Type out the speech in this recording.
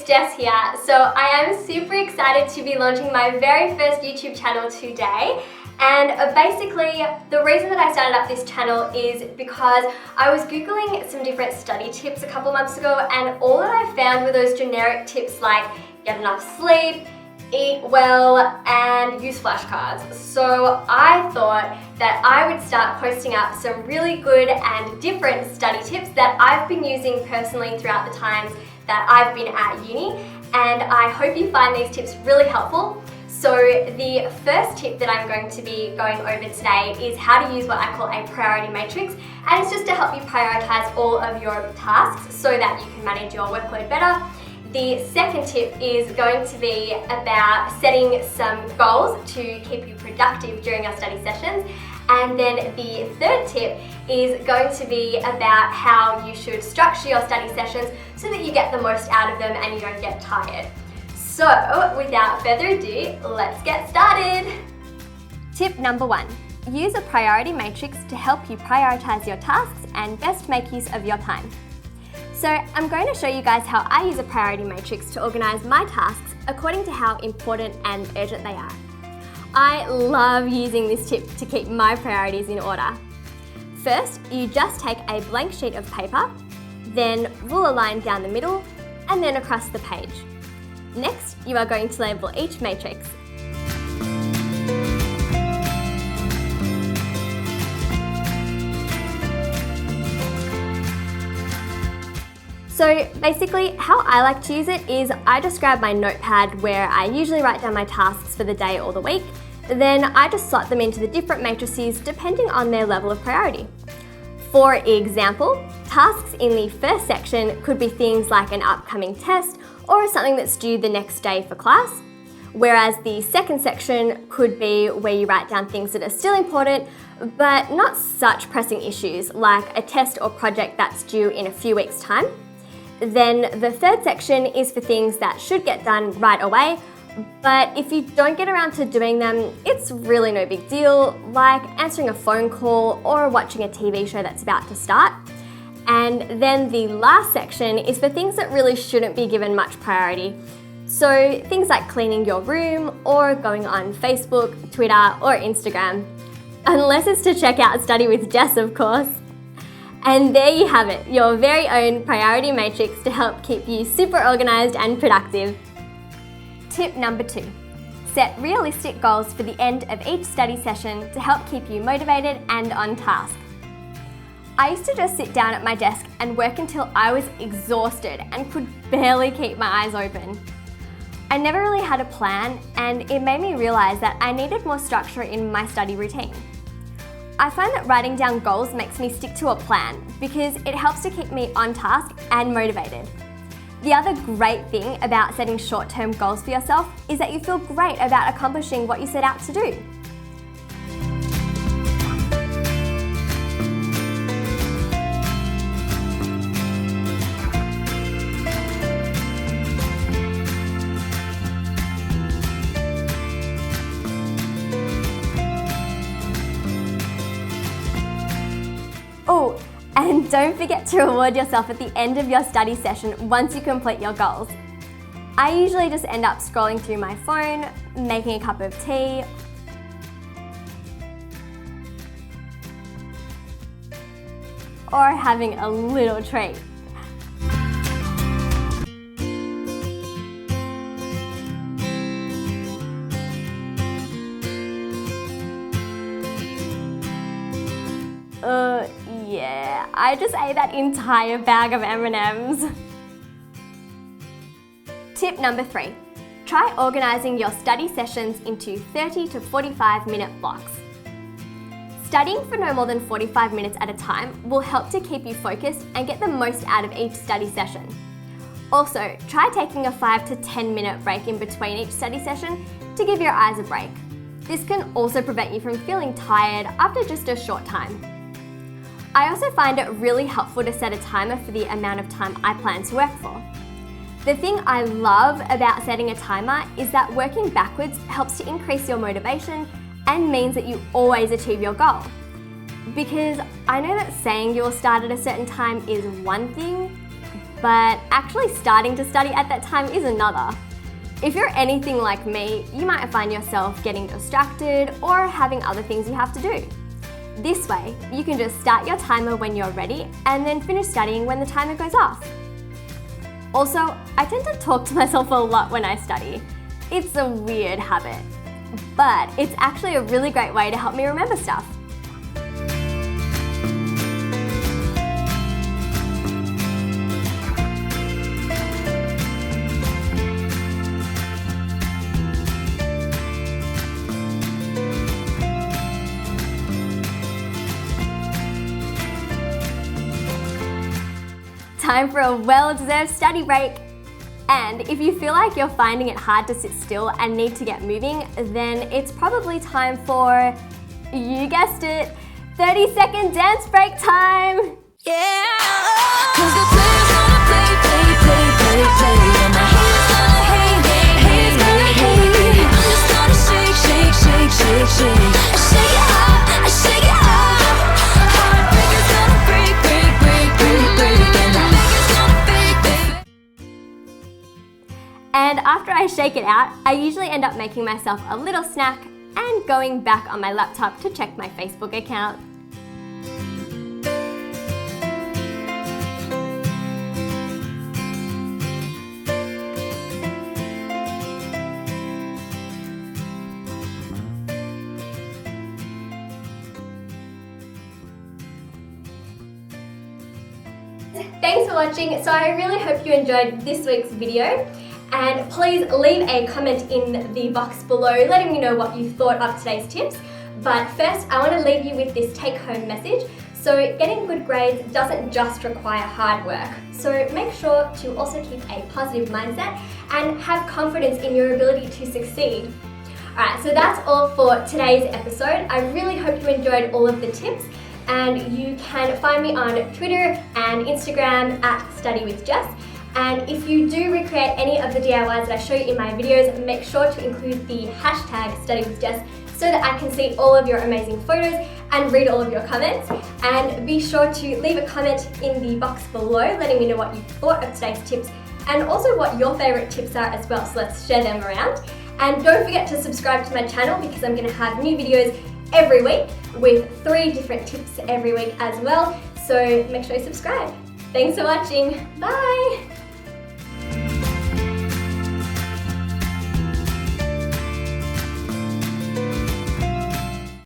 Jess here. So I am super excited to be launching my very first YouTube channel today. And basically, the reason that I started up this channel is because I was Googling some different study tips a couple months ago, and all that I found were those generic tips like get enough sleep, eat well, and use flashcards. So I thought that I would start posting up some really good and different study tips that I've been using personally throughout the times that I've been at uni, and I hope you find these tips really helpful. So the first tip that I'm going to be going over today is how to use what I call a priority matrix, and it's just to help you prioritize all of your tasks so that you can manage your workload better. The second tip is going to be about setting some goals to keep you productive during your study sessions. And then the third tip is going to be about how you should structure your study sessions so that you get the most out of them and you don't get tired. So without further ado, let's get started. Tip number 1, use a priority matrix to help you prioritize your tasks and best make use of your time. So I'm going to show you guys how I use a priority matrix to organize my tasks according to how important and urgent they are. I love using this tip to keep my priorities in order. First, you just take a blank sheet of paper, then rule a line down the middle and then across the page. Next, you are going to label each matrix. So basically, how I like to use it is I just grab my notepad where I usually write down my tasks for the day or the week. Then I just slot them into the different matrices depending on their level of priority. For example, tasks in the first section could be things like an upcoming test or something that's due the next day for class, whereas the second section could be where you write down things that are still important but not such pressing issues like a test or project that's due in a few weeks' time. Then the third section is for things that should get done right away, but if you don't get around to doing them, it's really no big deal, like answering a phone call or watching a TV show that's about to start. And then the last section is for things that really shouldn't be given much priority. So things like cleaning your room or going on Facebook, Twitter, or Instagram. Unless it's to check out Study with Jess, of course. And there you have it, your very own priority matrix to help keep you super organized and productive. Tip number 2, set realistic goals for the end of each study session to help keep you motivated and on task. I used to just sit down at my desk and work until I was exhausted and could barely keep my eyes open. I never really had a plan, and it made me realize that I needed more structure in my study routine. I find that writing down goals makes me stick to a plan because it helps to keep me on task and motivated. The other great thing about setting short-term goals for yourself is that you feel great about accomplishing what you set out to do. Oh, and don't forget to reward yourself at the end of your study session once you complete your goals. I usually just end up scrolling through my phone, making a cup of tea, or having a little treat. Yeah, I just ate that entire bag of M&Ms. Tip number 3, try organising your study sessions into 30 to 45 minute blocks. Studying for no more than 45 minutes at a time will help to keep you focused and get the most out of each study session. Also, try taking a 5 to 10 minute break in between each study session to give your eyes a break. This can also prevent you from feeling tired after just a short time. I also find it really helpful to set a timer for the amount of time I plan to work for. The thing I love about setting a timer is that working backwards helps to increase your motivation and means that you always achieve your goal. Because I know that saying you'll start at a certain time is one thing, but actually starting to study at that time is another. If you're anything like me, you might find yourself getting distracted or having other things you have to do. This way, you can just start your timer when you're ready and then finish studying when the timer goes off. Also, I tend to talk to myself a lot when I study. It's a weird habit, but it's actually a really great way to help me remember stuff. Time for a well-deserved study break. And if you feel like you're finding it hard to sit still and need to get moving, then it's probably time for, you guessed it, 30-second dance break time. Yeah, 'cause the players wanna play, play, play, play, play, and my haters gonna hate, hate, hate, hate, hate. I'm just gonna shake, shake, shake, shake, shake. I shake it up, I shake it up. Heartbreakers gonna break, break, break, break, break, and the fakers gonna fake, fake. And after I shake it out, I usually end up making myself a little snack and going back on my laptop to check my Facebook account. Thanks for watching. So I really hope you enjoyed this week's video, and please leave a comment in the box below letting me know what you thought of today's tips. But first, I want to leave you with this take-home message. So getting good grades doesn't just require hard work. So make sure to also keep a positive mindset and have confidence in your ability to succeed. Alright, so that's all for today's episode. I really hope you enjoyed all of the tips. And you can find me on Twitter and Instagram at StudyWithJess. And if you do recreate any of the DIYs that I show you in my videos, make sure to include the hashtag StudyWithJess so that I can see all of your amazing photos and read all of your comments. And be sure to leave a comment in the box below letting me know what you thought of today's tips and also what your favourite tips are as well, so let's share them around. And don't forget to subscribe to my channel because I'm going to have new videos every week with 3 different tips every week as well, so make sure you subscribe. Thanks for watching, bye!